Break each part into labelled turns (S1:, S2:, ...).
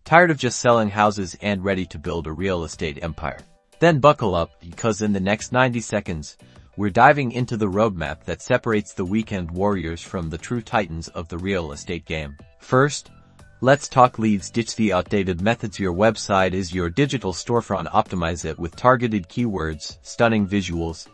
S1: Tired of just selling houses and ready to build a real estate empire? Then buckle up, because in the next 90 seconds, we're diving into the roadmap that separates the weekend warriors from the true titans of the real estate game. First, let's talk leads. Ditch the outdated methods. Your website is your digital storefront. Optimize it with targeted keywords, stunning visuals,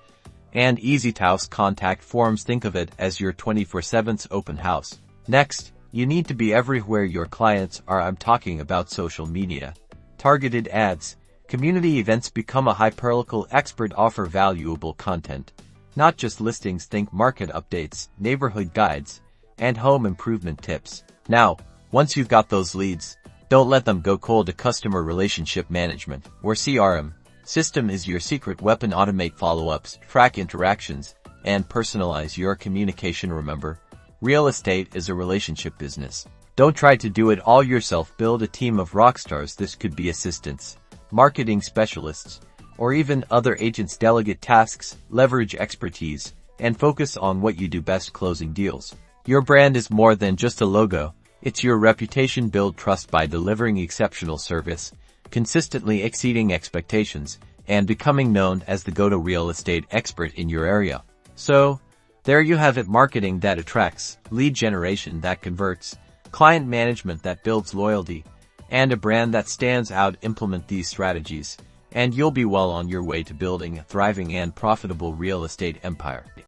S1: and easy-to-use contact forms. Think of it as your 24/7 open house. Next, you need to be everywhere your clients are. I'm talking about social media, targeted ads, community events. Become a hyperlocal expert. Offer valuable content, not just listings. Think market updates, neighborhood guides, and home improvement tips. Now, once you've got those leads, don't let them go cold. A customer relationship management, or CRM, system is your secret weapon. Automate follow-ups, track interactions, and personalize your communication. Remember, real estate is a relationship business. Don't try to do it all yourself. Build a team of rock stars. This could be assistants, marketing specialists, or even other agents. Delegate tasks, leverage expertise, and focus on what you do best: closing deals. Your brand is more than just a logo. It's your reputation. Build trust by delivering exceptional service, consistently exceeding expectations, and becoming known as the go-to real estate expert in your area. So, there you have it: marketing that attracts, lead generation that converts, client management that builds loyalty, and a brand that stands out. Implement these strategies, and you'll be well on your way to building a thriving and profitable real estate empire.